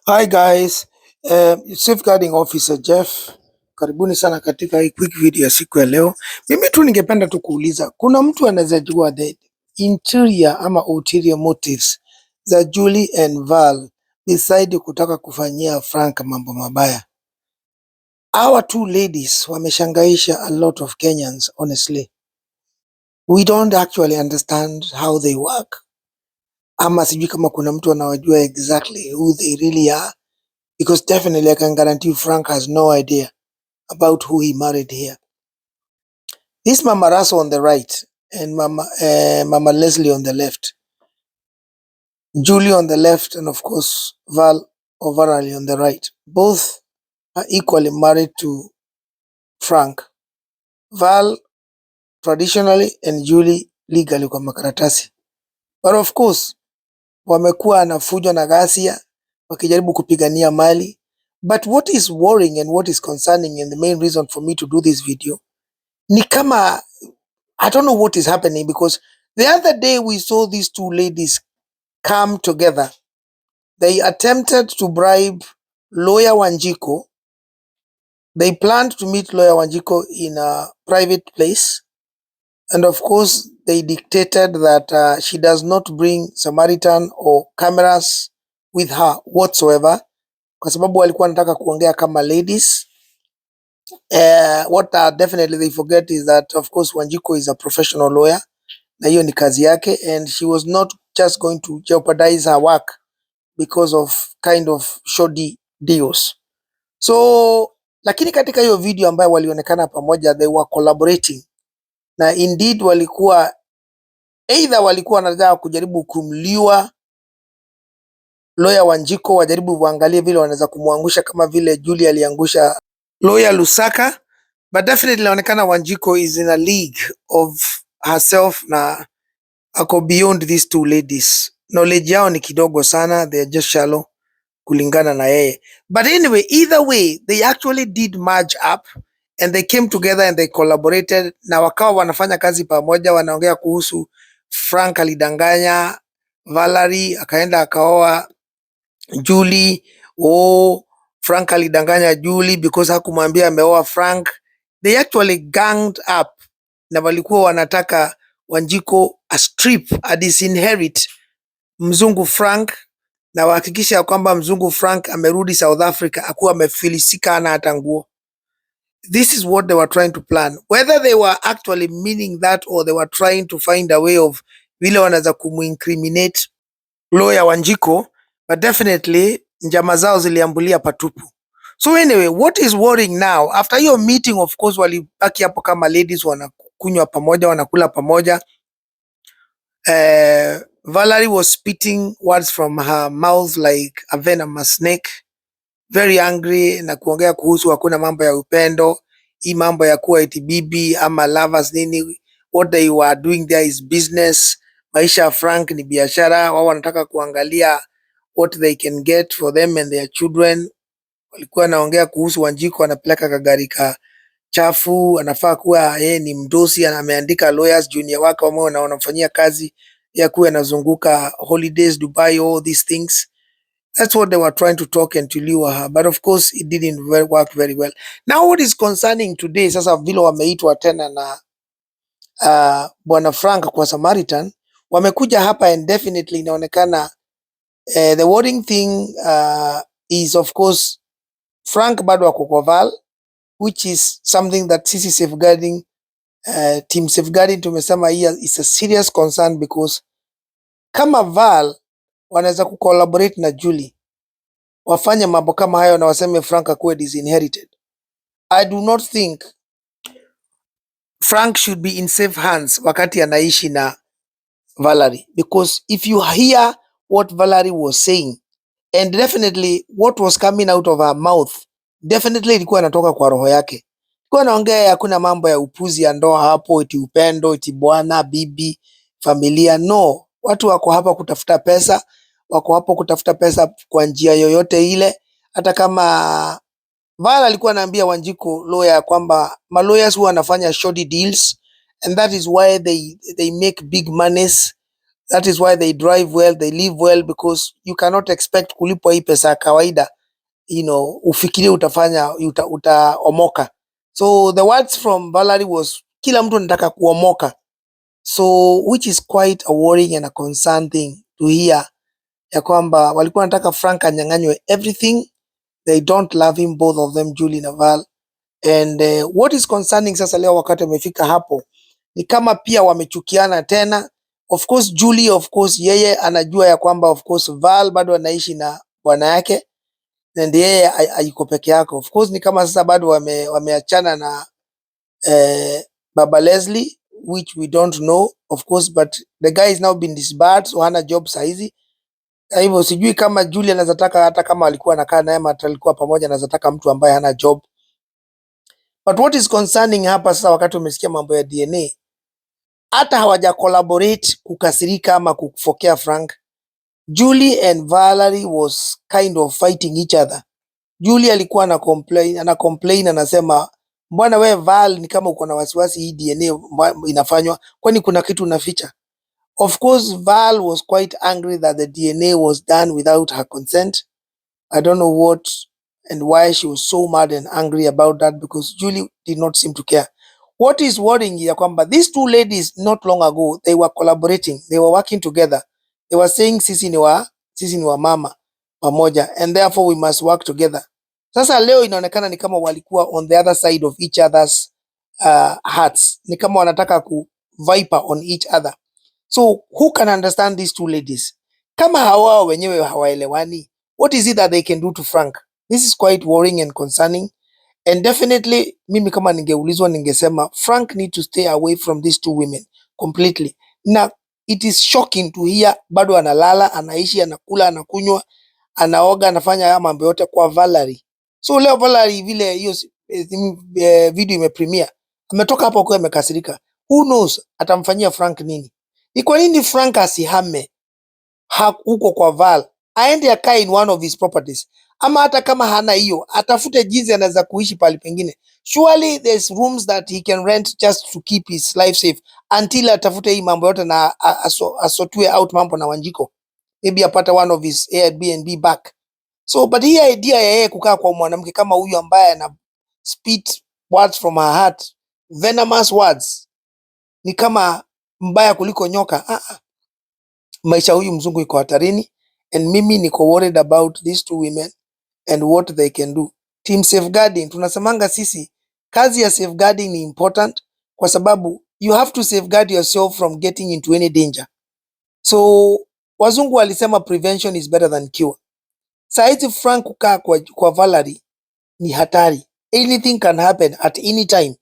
Hi guys, Safeguarding Officer Jeff, karibuni sana katika hii quick video ya siku ya leo. Mimi tu ningependa tu kuuliza, kuna mtu anaweza jua the interior ama ulterior motives za Julie and Val decide kutaka kufanyia Frank mambo mabaya? Our two ladies wameshangaisha a lot of Kenyans, honestly. We don't actually understand how they work, ama sijui kama kuna mtu anawajua exactly who they really are. Because definitely I can guarantee you Frank has no idea about who he married here. This Mama Raso on the right and Mama Leslie on the left. Julie on the left and of course Val or Valarie on the right. Both are equally married to Frank. Val traditionally and Julie legally kwa makaratasi. But of course wamekuwa na fujo na ghasia wakijaribu kupigania mali. But what is worrying and what is concerning and the main reason for me to do this video ni kama I don't know what is happening, because the other day we saw these two ladies come together. They attempted to bribe lawyer Wanjiko. They planned to meet lawyer Wanjiko in a private place. And of course, they dictated that she does not bring Samaritan or cameras with her whatsoever, kwa sababu walikuwa wanataka kuongea kama ladies. What definitely they forget is that of course Wanjiko is a professional lawyer na hiyo ni kazi yake, and she was not just going to jeopardize her work because of kind of shoddy deals. So lakini katika hiyo video ambayo walionekana pamoja, they were collaborating, na indeed walikuwa either walikuwa wanataka kujaribu kumliwa lawyer Wanjiko, wajaribu kuangalia vile wanaweza kumwangusha kama vile Julie aliangusha lawyer Lusaka, but definitely inaonekana Wanjiko is in a league of herself na ako beyond these two ladies. Knowledge yao ni kidogo sana, they are just shallow kulingana na yeye. But anyway, either way, they actually did merge up and they came together and they collaborated, na wakawa wanafanya kazi pamoja, wanaongea kuhusu Frank alidanganya Valarie akaenda akaoa Julie. Oh, Frank alidanganya Julie because hakumwambia ameoa Frank. They actually ganged up na walikuwa wanataka Wanjiko a disinherit Mzungu Frank, na wahakikisha kwamba Mzungu Frank amerudi South Africa akuwa amefilisika ana hata nguo. This is what they were trying to plan. Whether they were actually meaning that or they were trying to find a way of vile wanaweza kumuincriminate lawyer Wanjiko, but definitely njama zao ziliambulia patupu. So anyway, what is worrying now, after your meeting of course walibaki hapo kama ladies, wanakunywa pamoja, wanakula pamoja. Valarie was spitting words from her mouth like a venomous snake, very angry, na kuongea kuhusu hakuna mambo ya upendo, hii mambo ya kuwa eti bibi ama lovers nini. What they were doing there is business. Maisha ya Frank ni biashara, wao wanataka kuangalia what they can get for them and their children. Walikuwa naongea kuhusu Wanjiko anapeleka kagari ka chafu, anafaa kuwa yeye ni mdosi, ameandika lawyers junior wake ambao wanafanyia kazi ya kuwa anazunguka holidays Dubai, all these things. That's what they were trying to talk and to lure her, but of course it didn't work very well. Now what is concerning today, sasa vile wameitwa tena na bwana Frank kwa Samaritan, wamekuja hapa and definitely inaonekana the worrying thing is of course Frank bado ako kwa Val, which is something that sisi safeguarding team safeguarding tumesema hii is a serious concern, because kama Val wanaweza kucollaborate na Julie wafanye mambo kama hayo na waseme Frank akuwe disinherited, I do not think Frank should be in safe hands wakati anaishi na Valarie, because if you hear what Valarie was saying and definitely what was coming out of her mouth, definitely ilikuwa inatoka kwa roho yake. Kwa naongea hakuna mambo ya upuzi ya ndoa hapo, eti upendo, eti bwana, bibi, familia. No, watu wako hapa kutafuta pesa, wako hapo kutafuta pesa kwa njia yoyote ile. Hata kama Val alikuwa anaambia Wanjiko lawyer kwamba ma lawyers huwa wanafanya shoddy deals and that is why they make big monies That is why they drive well, they live well, because you cannot expect kulipwa hii pesa ya kawaida, ufikirie utafanya utaomoka. So the words from Valarie was kila mtu anataka kuomoka. So which is quite a worrying and a concern thing to hear, ya kwamba walikuwa wanataka Frank anyang'anywe everything. They don't love him, both of them, Julie na Val. And what is concerning sasa leo wakati wamefika hapo ni kama pia wamechukiana tena. Of course Julie, of course yeye anajua ya kwamba of course Val bado anaishi na bwana yake, and yeye hayuko peke yake. Of course ni kama sasa bado wameachana na Baba Leslie, which we don't know of course, but the guy is now been disbarred, so hana job saizi. Hivyo sijui kama Julie anaweza taka, hata kama alikuwa anakaa naye ama alikuwa pamoja, anaweza taka mtu ambaye hana job. But what is concerning hapa sasa, wakati umesikia mambo ya DNA, hata hawaja collaborate kukasirika ama kufokea Frank. Julie and Valarie was kind of fighting each other. Julie alikuwa ana complain anasema, mbona we Val ni kama uko na wasiwasi hii DNA inafanywa, kwani kuna kitu unaficha? Of course Val was quite angry that the DNA was done without her consent. I don't know what and why she was so mad and angry about that, because Julie did not seem to care. What is worrying ya kwamba these two ladies not long ago they were collaborating, they were working together. They were saying sisi ni wa mama pamoja, and therefore we must work together. Sasa leo inaonekana ni kama walikuwa on the other side of each other's hearts, ni kama wanataka ku viper on each other. So who can understand these two ladies? Kama hawa wenyewe hawaelewani, what is it that they can do to Frank? This is quite worrying and concerning. And definitely, mimi kama ningeulizwa ningesema Frank need to stay away from these two women completely. Na it is shocking to hear bado analala, anaishi, anakula, anakunywa, anaoga, anafanya haya mambo yote kwa Valarie. So leo Valarie vile hiyo video imepremiere, ametoka hapo kwa amekasirika. Who knows atamfanyia Frank nini? Ni kwa nini Frank asihame huko kwa Val, aende akae in one of his properties, ama hata kama hana hiyo atafute jinsi anaweza kuishi pale pengine. Surely there's rooms that he can rent just to keep his life safe until atafute hii mambo yote na asotue out mambo na Wanjiko, maybe apata one of his Airbnb back. So but hii idea ya yeye kukaa kwa mwanamke kama huyu ambaye ana spit words from her heart, venomous words, ni kama mbaya kuliko nyoka. Maisha huyu mzungu iko hatarini, and mimi niko worried about these two women and what they can do. Team safeguarding, tunasemanga sisi kazi ya safeguarding ni important, kwa sababu you have to safeguard yourself from getting into any danger. So wazungu walisema prevention is better than cure. Saizi Frank kukaa kwa Valarie ni hatari. Anything can happen at any time,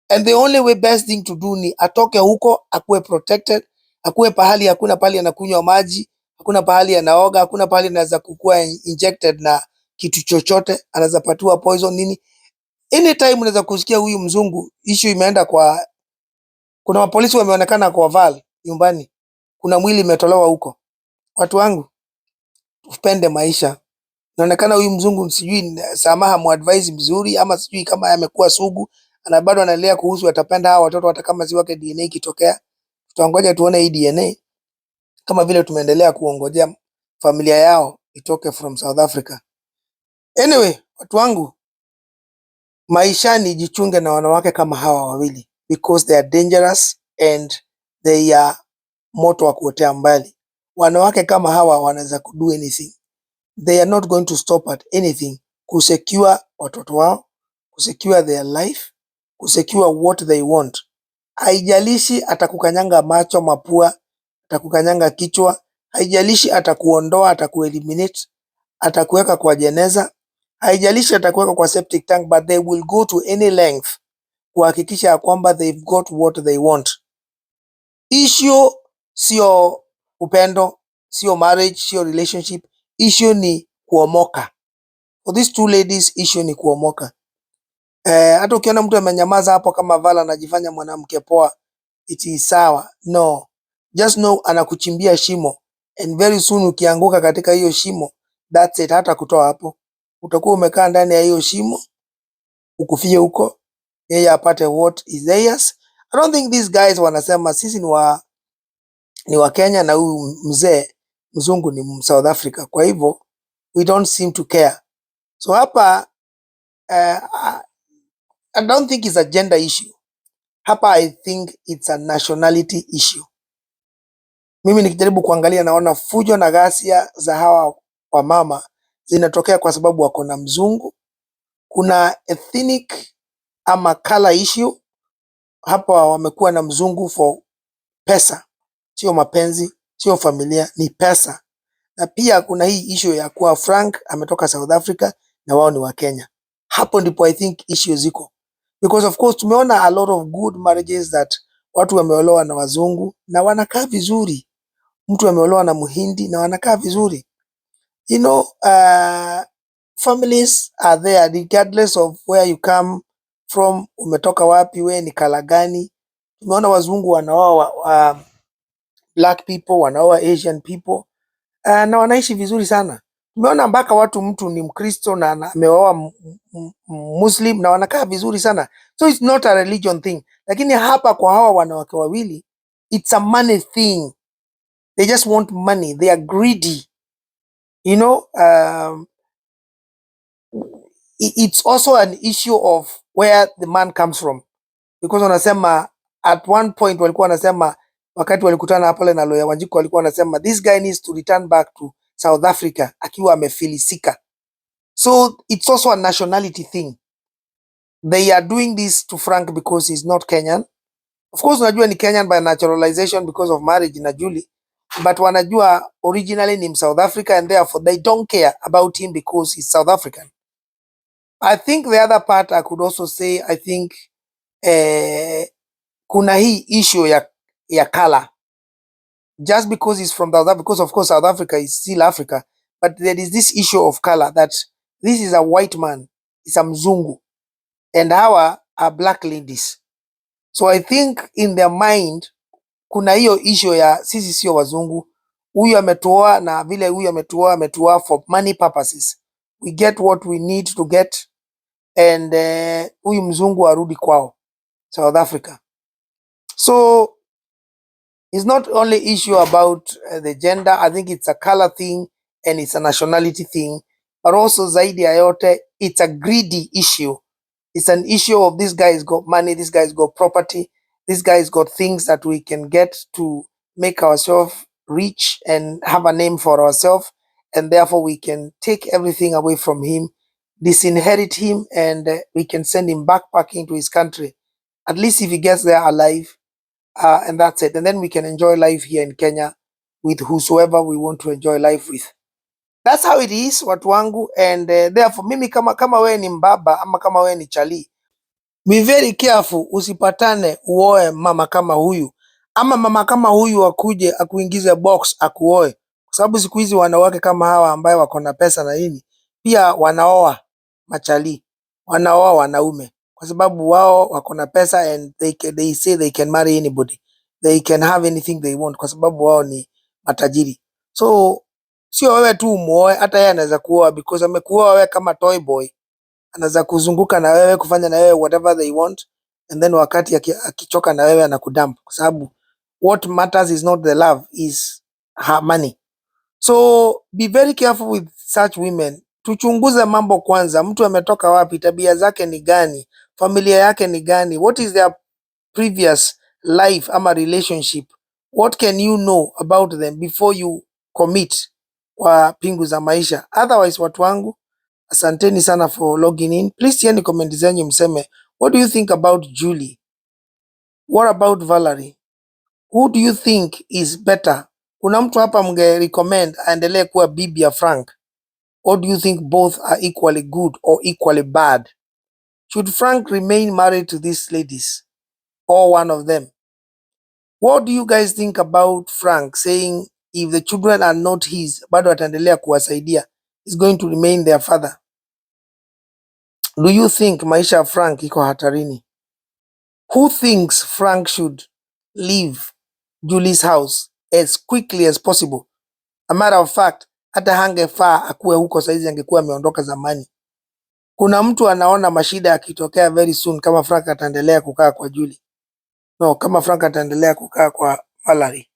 and the only way best thing to do ni atoke huko, akuwe protected, akuwe pahali hakuna pahali anakunywa maji, hakuna pahali anaoga, hakuna pahali anaweza kukua injected na kitu chochote, anaweza patiwa poison nini. Anytime unaweza kusikia huyu mzungu issue imeenda kwa, kuna mapolisi wameonekana kwa Val nyumbani, kuna mwili imetolewa huko. Watu wangu, tupende maisha. Inaonekana huyu mzungu sijui Samaha muadvise mzuri, ama sijui kama amekuwa sugu na bado analea kuhusu atapenda hawa watoto hata kama si wake DNA ikitokea. Tutangoja tuone hii DNA, kama vile tumeendelea kuongojea familia yao itoke from South Africa. Anyway, watu wangu, maishani jichunge na wanawake kama hawa wawili, because they are dangerous and they are moto wa kuotea mbali. Wanawake kama hawa wanaweza kudo anything. They are not going to stop at anything kusecure watoto wao, kusecure their life, kusecure what they want. Haijalishi atakukanyanga macho, mapua, atakukanyanga kichwa, haijalishi atakuondoa, atakueliminate, atakuweka kwa jeneza, haijalishi atakuweka kwa septic tank, but they will go to any length kuhakikisha ya kwamba they've got what they want. Issue sio upendo, sio marriage, sio relationship. Issue ni kuomoka. For these two ladies, issue ni kuomoka. Hata ukiona mtu amenyamaza hapo kama Vala anajifanya mwanamke poa, it is sawa. No. Just know anakuchimbia shimo, and very soon ukianguka katika hiyo shimo, that's it, hata kutoa hapo. Utakuwa umekaa ndani ya hiyo shimo, ukufie huko, yeye apate what is theirs. I don't think these guys wanasema sisi ni ni wa Kenya na huyu mzee mzungu ni South Africa. Kwa hivyo we don't seem to care. So hapa I don't think it's a gender issue. Hapa I think it's a nationality issue. Mimi nikijaribu kuangalia naona fujo na ghasia za hawa wamama zinatokea kwa sababu wako na mzungu. Kuna ethnic ama color issue. Hapa wamekuwa na mzungu for pesa, sio mapenzi, sio familia, ni pesa. Na pia kuna hii issue ya kuwa Frank ametoka South Africa na wao ni wa Kenya. Hapo ndipo I think issue ziko, because of course tumeona a lot of good marriages that watu wameolewa na wazungu na wanakaa vizuri. Mtu ameolewa na Mhindi na wanakaa vizuri. You know, families are there regardless of where you come from, umetoka wapi, we ni kala gani. Tumeona wazungu wanaoa black people, wanaoa Asian people na wanaishi vizuri sana. Tumeona mpaka mtu ni Mkristo na ameoa Muslim na wanakaa vizuri sana. So it's not a religion thing. Lakini hapa kwa hawa wanawake wawili, it's a money thing. They just want money. They are greedy. You know, it's also an issue of where the man comes from. Because wanasema at one point walikuwa wanasema wakati walikutana pale na lawyer Wanjiku walikuwa wanasema this guy needs to return back to South Africa akiwa amefilisika. So it's also a nationality thing. They are doing this to Frank because he's not Kenyan. Of course unajua ni Kenyan by naturalization because of marriage na Julie, but wanajua originally ni South Africa and therefore they don't care about him because he's South African. I think the other part I could also say, I think kuna hii issue ya color. Just because he's from South Africa, because of course South Africa is still Africa, but there is this issue of color that this is a white man, is a Mzungu, and Hawa are black ladies. So I think in their mind kuna hiyo issue ya sisi sio wazungu, huyu ametuoa na vile huyu ametuoa for money purposes. We get what we need to get, and huyu mzungu arudi kwao South Africa. So it's not only issue about the gender. I think it's a color thing and it's a nationality thing, but also zaidi ya yote, it's a greedy issue. It's an issue of this guy's got money, this guy's got property, this guy's got things that we can get to make ourselves rich and have a name for ourselves, and therefore we can take everything away from him, disinherit him, and we can send him backpacking to his country. At least if he gets there alive, and that's it. And then we can enjoy life here in Kenya with whosoever we want to enjoy life with. That's how it is, watu wangu. And therefore, mimi kama we ni mbaba ama kama we ni chali, be very careful, usipatane uoe mama kama huyu, ama mama kama huyu akuje akuingize box akuoe, kwa sababu siku hizi wanawake kama hawa ambaye wako na pesa na nini pia wanaoa machali, wanaoa wanaume kwa sababu wao wako na pesa and they say they can marry anybody, they can have anything they want kwa sababu wao ni matajiri. So sio wewe tu umuoe, hata yeye anaweza kuoa because amekuoa wewe kama toy boy. Anaweza kuzunguka na wewe, kufanya na wewe whatever they want, and then wakati akichoka na wewe anakudump, kwa sababu what matters is not the love, is her money. So be very careful with such women. Tuchunguze mambo kwanza, mtu ametoka wapi, tabia zake ni gani, familia yake ni gani, what is their previous life ama relationship, what can you know about them before you commit kwa pingu za maisha. Otherwise watu wangu, asanteni sana for logging in. Please tieni comment zenyu mseme, what do you think about Julie? What about Valarie? Who do you think is better? Kuna mtu hapa mge recommend aendelee kuwa bibi ya Frank? Or do you think both are equally good or equally bad? Should Frank remain married to these ladies or one of them? What do you guys think about Frank saying if the children are not his, bado ataendelea kuwasaidia, is going to remain their father? Do you think maisha ya Frank iko hatarini? Who thinks Frank should leave Julie's house as quickly as possible? A matter of fact, hata hangefaa akuwe huko saizi, angekuwa ameondoka zamani. Kuna mtu anaona mashida yakitokea very soon kama Frank ataendelea kukaa kwa Julie. No, kama Frank ataendelea kukaa kwa Valarie.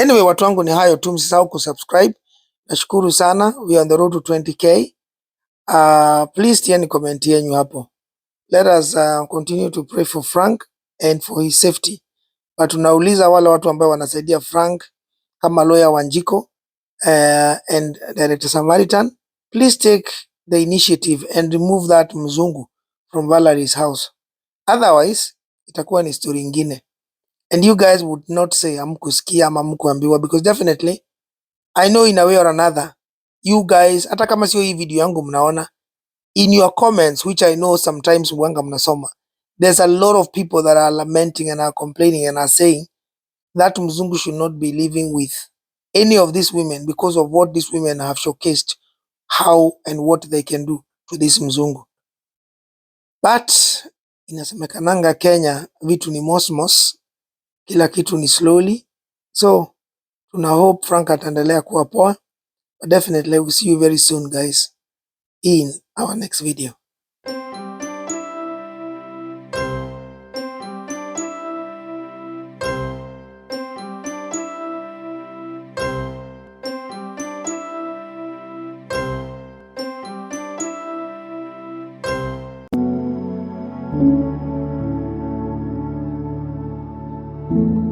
Anyway, watu wangu ni hayo tu, msisahau kusubscribe. Nashukuru sana. We are on the road to 20k. Please tieni comment yenu hapo. Let us continue to pray for Frank and for his safety. But tunauliza wale watu ambao wanasaidia Frank kama lawyer Wanjiko and Director Samaritan, please take the initiative and remove that Mzungu from Valarie's house. Otherwise, itakuwa ni story ingine. And you guys would not say hamkusikia ama hamkuambiwa, because definitely I know in a way or another you guys, hata kama sio hii video yangu mnaona, in your comments which I know sometimes mwanga mnasoma, there's a lot of people that are lamenting and are complaining and are saying that Mzungu should not be living with any of these women because of what these women have showcased, how and what they can do to this Mzungu. But inasemekananga Kenya vitu ni mosmos, kila kitu ni slowly. So tuna hope Frank ataendelea kuwa poa. But definitely we'll see you very soon guys in our next video. Thank you.